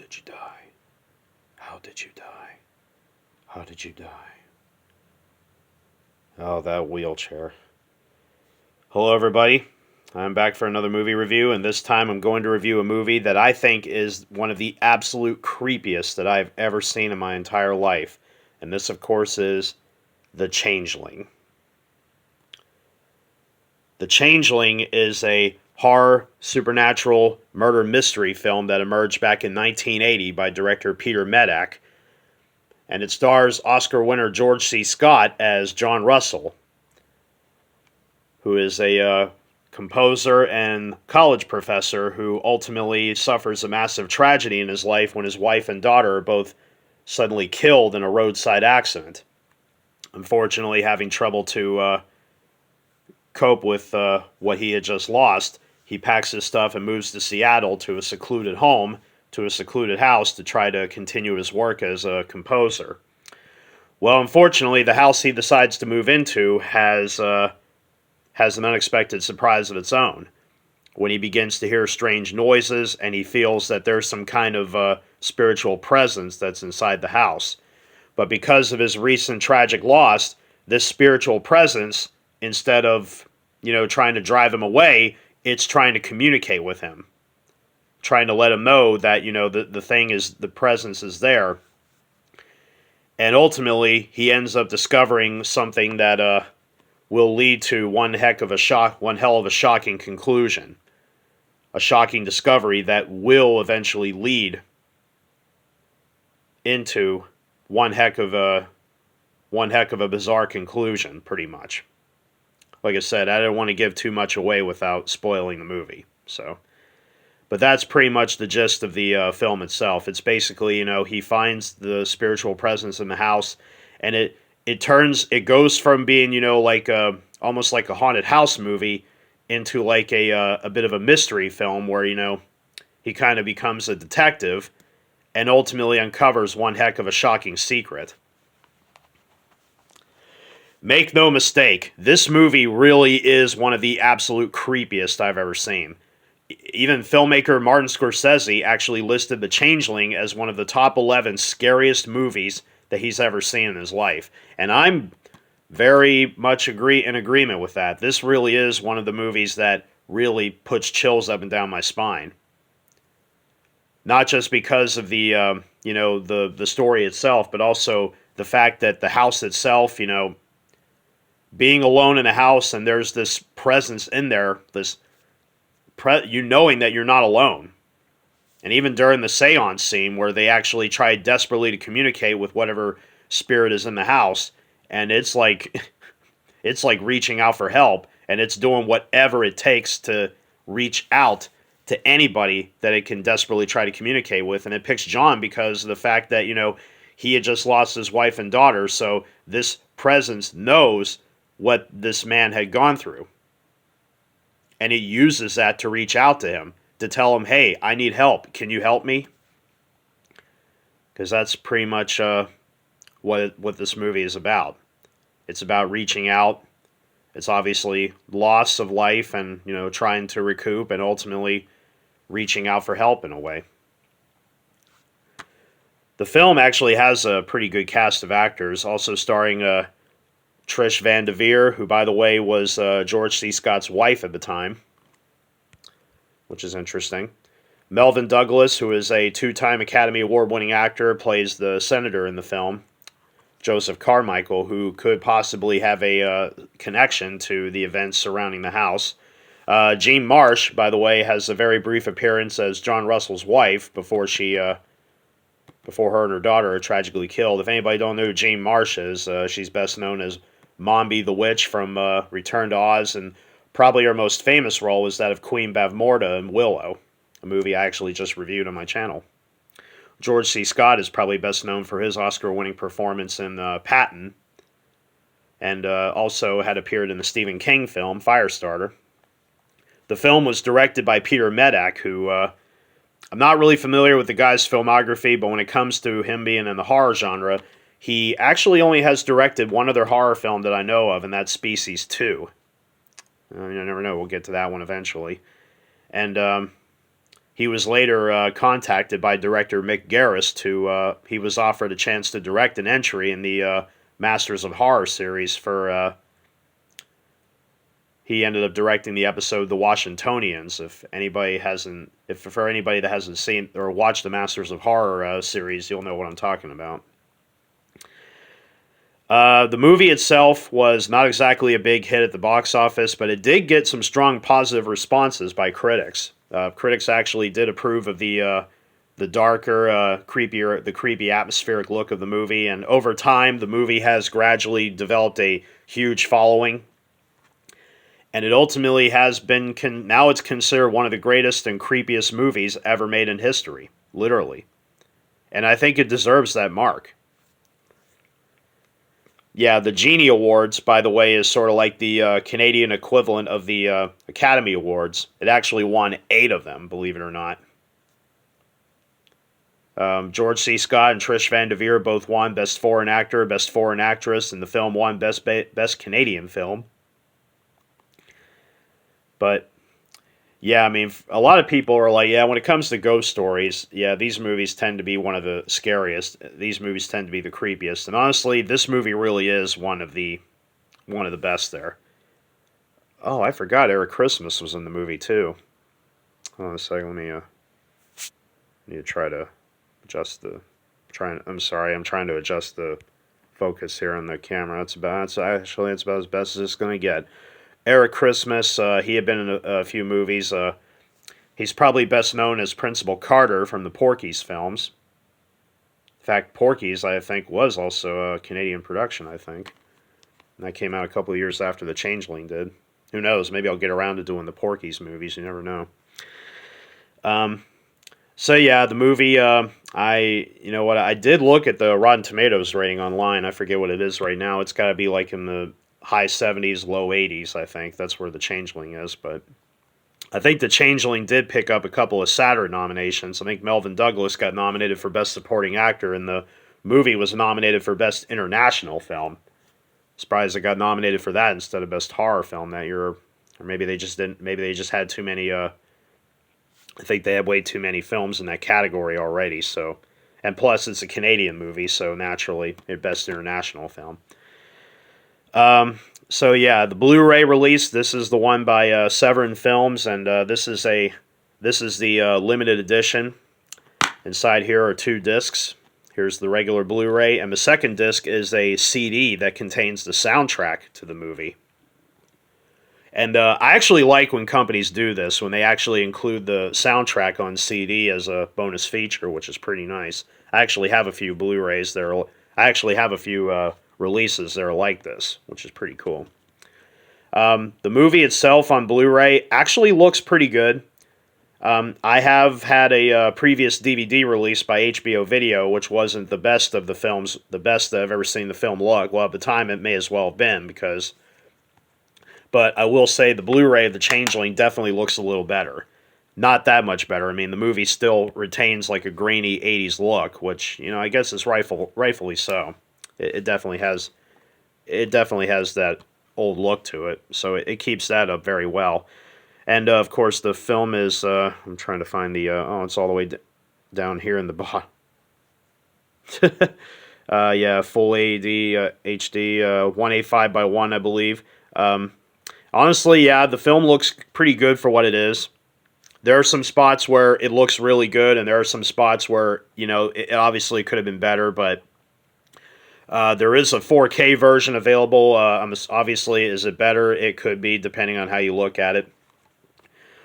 did you die? How did you die? How did you die? Oh, that wheelchair. Hello, everybody. I'm back for another movie review, and this time I'm going to review a movie that I think is one of the absolute creepiest that I've ever seen in my entire life. And this, of course, is The Changeling. The Changeling is a horror, supernatural, murder mystery film that emerged back in 1980 by director Peter Medak, and it stars Oscar winner George C. Scott as John Russell, who is a composer and college professor who ultimately suffers a massive tragedy in his life when his wife and daughter are both suddenly killed in a roadside accident. Unfortunately, having trouble to cope with what he had just lost, he packs his stuff and moves to Seattle to a secluded home, to a secluded house to try to continue his work as a composer. Well, unfortunately, the house he decides to move into has an unexpected surprise of its own. When he begins to hear strange noises and he feels that there's some kind of spiritual presence that's inside the house. But because of his recent tragic loss, this spiritual presence, instead of, trying to drive him away, it's trying to communicate with him. Trying to let him know that, the presence is there. And ultimately, he ends up discovering something that will lead to one hell of a shocking conclusion. A shocking discovery that will eventually lead into one heck of a bizarre conclusion, pretty much. Like I said, I don't want to give too much away without spoiling the movie. But that's pretty much the gist of the film itself. It's basically, he finds the spiritual presence in the house, and it goes from being, almost like a haunted house movie into like a bit of a mystery film where, he kind of becomes a detective and ultimately uncovers one heck of a shocking secret. Make no mistake, this movie really is one of the absolute creepiest I've ever seen. Even filmmaker Martin Scorsese actually listed The Changeling as one of the top 11 scariest movies that he's ever seen in his life. And I'm very much in agreement with that. This really is one of the movies that really puts chills up and down my spine. Not just because of the story itself, but also the fact that the house itself, being alone in a house and there's this presence in there, you knowing that you're not alone. And even during the seance scene where they actually try desperately to communicate with whatever spirit is in the house, and it's like reaching out for help, and it's doing whatever it takes to reach out to anybody that it can desperately try to communicate with. And it picks John because of the fact that, he had just lost his wife and daughter, so this presence knows what this man had gone through. And it uses that to reach out to him, to tell him, hey, I need help. Can you help me? Because that's pretty much what this movie is about. It's about reaching out. It's obviously loss of life and, trying to recoup and ultimately reaching out for help in a way. The film actually has a pretty good cast of actors, also starring Trish Van Devere, who, by the way, was George C. Scott's wife at the time, which is interesting. Melvin Douglas, who is a two-time Academy Award-winning actor, plays the senator in the film. Joseph Carmichael, who could possibly have a connection to the events surrounding the house. Jean Marsh, by the way, has a very brief appearance as John Russell's wife before her and her daughter are tragically killed. If anybody don't know who Jean Marsh is, she's best known as Mombi the Witch from Return to Oz, and probably her most famous role was that of Queen Bavmorda in Willow, a movie I actually just reviewed on my channel. George C. Scott is probably best known for his Oscar-winning performance in Patton, and also had appeared in the Stephen King film Firestarter. The film was directed by Peter Medak, who I'm not really familiar with the guy's filmography, but when it comes to him being in the horror genre, he actually only has directed one other horror film that I know of, and that's Species 2. I never know, we'll get to that one eventually. And he was later contacted by director Mick Garris to. He was offered a chance to direct an entry in the Masters of Horror series for. He ended up directing the episode "The Washingtonians." If for anybody that hasn't seen or watched the Masters of Horror series, you'll know what I'm talking about. The movie itself was not exactly a big hit at the box office, but it did get some strong positive responses by critics. Critics actually did approve of the darker, creepier, the creepy atmospheric look of the movie, and over time, the movie has gradually developed a huge following, and it ultimately has been now it's considered one of the greatest and creepiest movies ever made in history, literally, and I think it deserves that mark. Yeah, the Genie Awards, by the way, is sort of like the Canadian equivalent of the Academy Awards. It actually won 8 of them, believe it or not. George C. Scott and Trish Van Devere both won Best Foreign Actor, Best Foreign Actress, and the film won Best Canadian Film. But yeah, I mean, a lot of people are like, yeah, when it comes to ghost stories, yeah, these movies tend to be one of the scariest. These movies tend to be the creepiest. And honestly, this movie really is one of the best there. Oh, I forgot Eric Christmas was in the movie too. Hold on a second, let me need to try to adjust the I'm sorry, I'm trying to adjust the focus here on the camera. It's about as best as it's going to get. Eric Christmas, he had been in a few movies. He's probably best known as Principal Carter from the Porky's films. In fact, Porky's, I think, was also a Canadian production, I think. And that came out a couple of years after The Changeling did. Who knows? Maybe I'll get around to doing the Porky's movies. You never know. So yeah, the movie, I did look at the Rotten Tomatoes rating online. I forget what it is right now. It's got to be like in the high 70s, low 80s, I think. That's where The Changeling is, but I think The Changeling did pick up a couple of Saturn nominations. I think Melvin Douglas got nominated for Best Supporting Actor, and the movie was nominated for Best International Film. Surprised it got nominated for that instead of Best Horror Film that year. Or maybe they just didn't, maybe they just had too many, I think they had way too many films in that category already, so. And plus, it's a Canadian movie, so naturally, Best International Film. So yeah, the Blu-ray release. This is the one by Severin Films, and this is the limited edition. Inside here are 2 discs. Here's the regular Blu-ray, and the second disc is a CD that contains the soundtrack to the movie. And I actually like when companies do this, when they actually include the soundtrack on CD as a bonus feature, which is pretty nice. I actually have a few Blu-rays that are. I actually have a few releases that are like this, which is pretty cool. The movie itself on Blu-ray actually looks pretty good. I have had a previous DVD release by HBO Video, which wasn't the best of the films, the best that I've ever seen the film look. Well, at the time, it may as well have been, because. But I will say the Blu-ray of The Changeling definitely looks a little better. Not that much better. I mean, the movie still retains like a grainy 80s look, which, I guess is rightfully so. It definitely has that old look to it, so it keeps that up very well. And of course, the film is. I'm trying to find the. It's all the way down here in the bottom. Yeah, full AD HD 185 by 1, I believe. Honestly, yeah, the film looks pretty good for what it is. There are some spots where it looks really good, and there are some spots where it obviously could have been better, but. There is a 4K version available. Obviously, is it better? It could be, depending on how you look at it.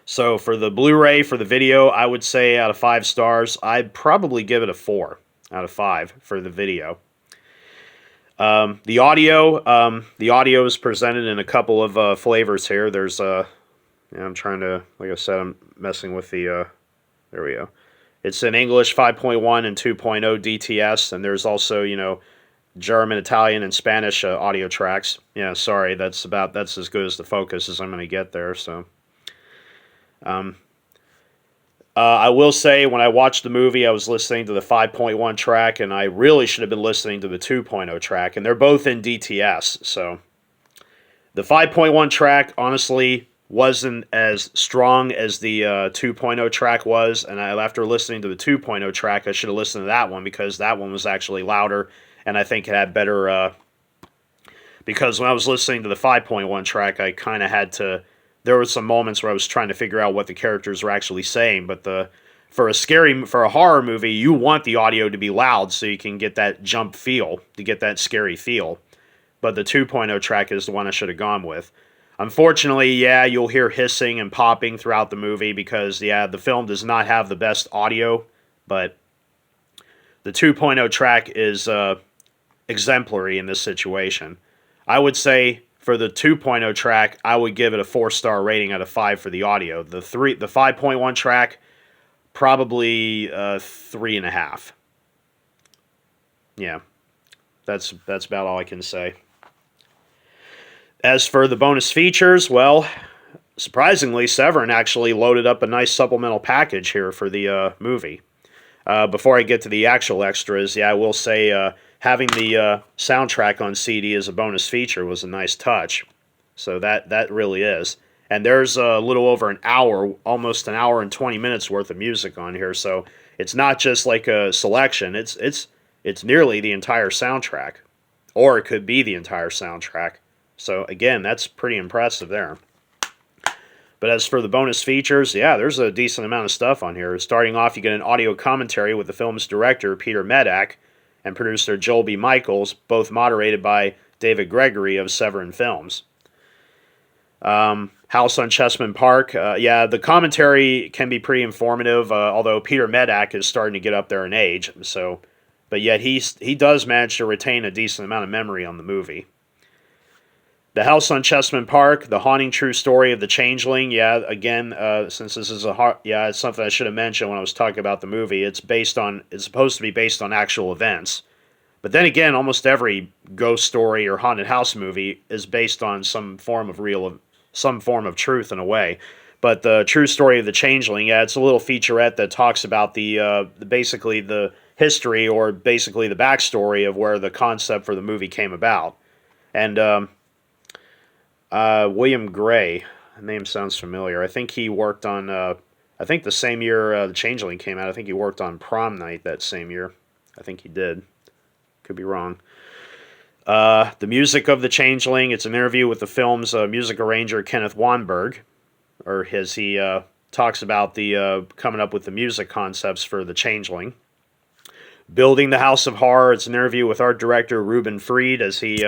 So for the Blu-ray, for the video, I would say out of 5 stars, I'd probably give it a 4 out of 5 for the video. The audio is presented in a couple of flavors here. There's I'm trying to, like I said, I'm messing with the. There we go. It's in English 5.1 and 2.0 DTS, and there's also German, Italian, and Spanish audio tracks. Yeah, sorry, that's as good as the focus as I'm going to get there. So, I will say, when I watched the movie, I was listening to the 5.1 track, and I really should have been listening to the 2.0 track, and they're both in DTS. So, the 5.1 track, honestly, wasn't as strong as the 2.0 track was, and after listening to the 2.0 track, I should have listened to that one because that one was actually louder, and I think it had better. Because when I was listening to the 5.1 track, I kind of had to. There were some moments where I was trying to figure out what the characters were actually saying, but for a horror movie, you want the audio to be loud so you can get that jump feel, to get that scary feel. But the 2.0 track is the one I should have gone with. Unfortunately, yeah, you'll hear hissing and popping throughout the movie because, yeah, the film does not have the best audio, but the 2.0 track is exemplary in this situation. I would say for the 2.0 track, I would give it a 4-star rating out of 5 for the audio. The 5.1 track, probably 3.5. Yeah, that's about all I can say. As for the bonus features, well, surprisingly, Severin actually loaded up a nice supplemental package here for the movie. Before I get to the actual extras, yeah, I will say having the soundtrack on CD as a bonus feature was a nice touch. So that really is. And there's a little over an hour, almost an hour and 20 minutes worth of music on here. So it's not just like a selection. It's nearly the entire soundtrack, or it could be the entire soundtrack. So again, that's pretty impressive there. But as for the bonus features, yeah, there's a decent amount of stuff on here. Starting off, you get an audio commentary with the film's director, Peter Medak, and producer Joel B. Michaels, both moderated by David Gregory of Severin Films. House on Chessman Park, yeah, the commentary can be pretty informative, although Peter Medak is starting to get up there in age. So, but yet he does manage to retain a decent amount of memory on the movie. The House on Chessman Park, the haunting true story of the Changeling. Yeah, again, since this is it's something I should have mentioned when I was talking about the movie. It's supposed to be based on actual events, but then again, almost every ghost story or haunted house movie is based on some form of truth in a way. But the true story of the Changeling, yeah, it's a little featurette that talks about basically the history, or basically the backstory of where the concept for the movie came about, and. William Gray, the name sounds familiar. I think he worked on, I think the same year The Changeling came out, I think he worked on Prom Night that same year. I think he did. Could be wrong. The music of The Changeling, it's an interview with the film's music arranger, Kenneth Wanberg, he talks about the coming up with the music concepts for The Changeling. Building the House of Horror, it's an interview with art director Ruben Fried as he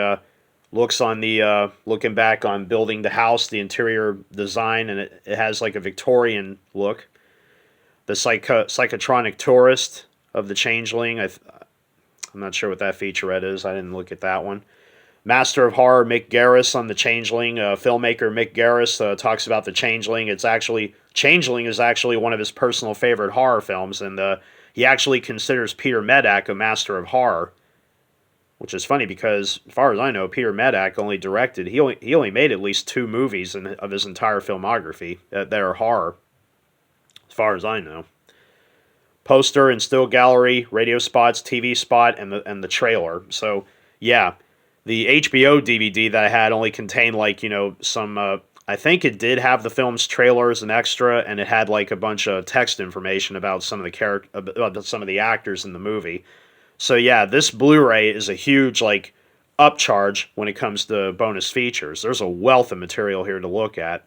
looking back on building the house, the interior design, and it has like a Victorian look. The psychotronic tourist of the Changeling, I'm not sure what that featurette is. I didn't look at that one. Master of Horror Mick Garris on the Changeling. Filmmaker Mick Garris talks about the Changeling. Changeling is actually one of his personal favorite horror films, and he actually considers Peter Medak a master of horror. Which is funny because, as far as I know, Peter Medak only directed. He only made at least 2 movies of his entire filmography that are horror, as far as I know. Poster and still gallery, radio spots, TV spot, and the trailer. So yeah, the HBO DVD that I had only contained some. I think it did have the film's trailer as an extra, and it had like a bunch of text information about some of the actors in the movie. So yeah, this Blu-ray is a huge upcharge when it comes to bonus features. There's a wealth of material here to look at.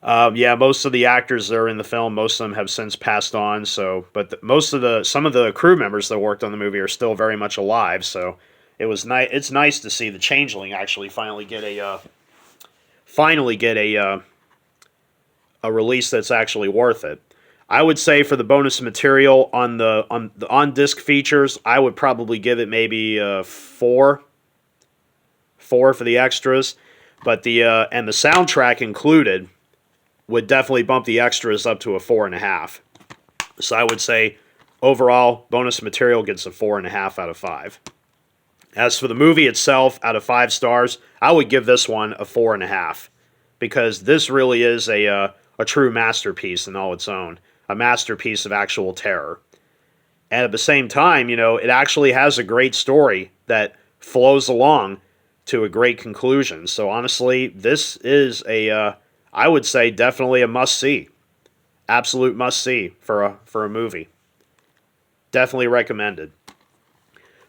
Yeah, most of the actors that are in the film, most of them have since passed on. But some of the crew members that worked on the movie are still very much alive. So it's nice to see the Changeling actually finally get a release that's actually worth it. I would say for the bonus material on the on-disc features, I would probably give it maybe a 4 for the extras, but the soundtrack included would definitely bump the extras up to a 4.5. So I would say overall bonus material gets a 4.5 out of 5. As for the movie itself, out of 5 stars, I would give this one a 4.5 because this really is a true masterpiece in all its own. A masterpiece of actual terror. And at the same time, it actually has a great story that flows along to a great conclusion. So honestly, this is I would say definitely a must see, absolute must see for a movie. Definitely recommended.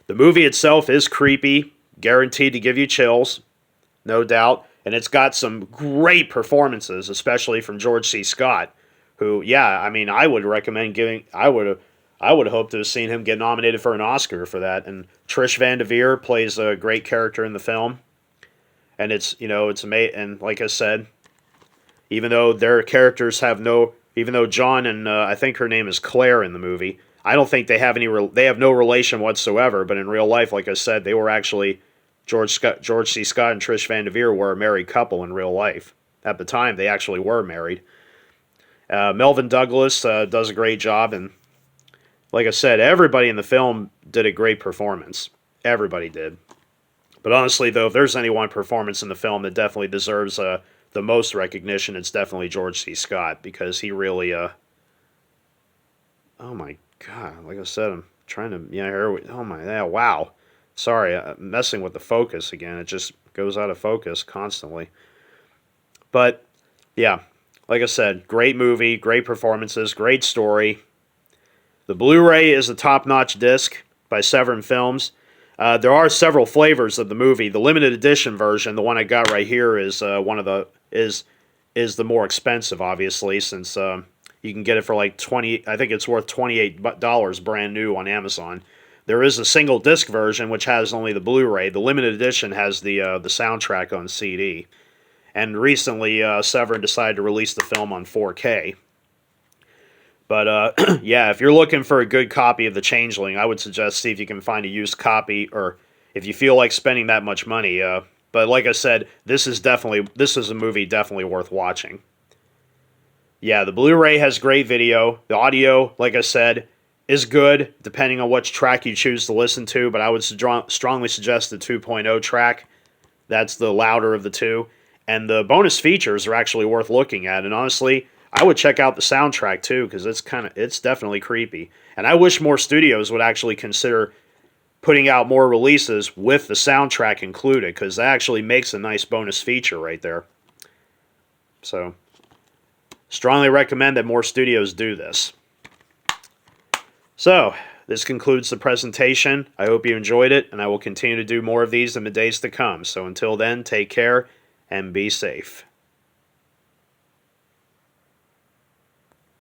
The movie itself is creepy, guaranteed to give you chills, no doubt, and it's got some great performances, especially from George C. Scott, who, yeah, I mean, I would recommend giving. I would hope to have seen him get nominated for an Oscar for that. And Trish Van Devere plays a great character in the film, and it's amazing. And like I said, even though their characters have no, even though John and I think her name is Claire in the movie, I don't think they have they have no relation whatsoever. But in real life, like I said, they were actually George C. Scott and Trish Van Devere were a married couple in real life. At the time, they actually were married. Melvin Douglas does a great job, and like I said, everybody in the film did a great performance. Everybody did. But honestly, though, if there's any one performance in the film that definitely deserves the most recognition, it's definitely George C. Scott, because he really, oh my God, like I said, I'm trying to, oh my, yeah, wow. Sorry, I'm messing with the focus again. It just goes out of focus constantly. But, yeah, like I said, great movie, great performances, great story. The Blu-ray is a top-notch disc by Severin Films. There are several flavors of the movie. The limited edition version, the one I got right here, is is the more expensive, obviously, since you can get it for like $20. I think it's worth $28 brand new on Amazon. There is a single disc version which has only the Blu-ray. The limited edition has the soundtrack on CD. And recently, Severin decided to release the film on 4K. But yeah, if you're looking for a good copy of The Changeling, I would suggest see if you can find a used copy, or if you feel like spending that much money. But like I said, this is a movie definitely worth watching. Yeah, the Blu-ray has great video. The audio, like I said, is good depending on which track you choose to listen to. But I would strongly suggest the 2.0 track. That's the louder of the two. And the bonus features are actually worth looking at. And honestly, I would check out the soundtrack too, because it's definitely creepy. And I wish more studios would actually consider putting out more releases with the soundtrack included, because that actually makes a nice bonus feature right there. So, strongly recommend that more studios do this. So, this concludes the presentation. I hope you enjoyed it, and I will continue to do more of these in the days to come. So until then, take care and be safe.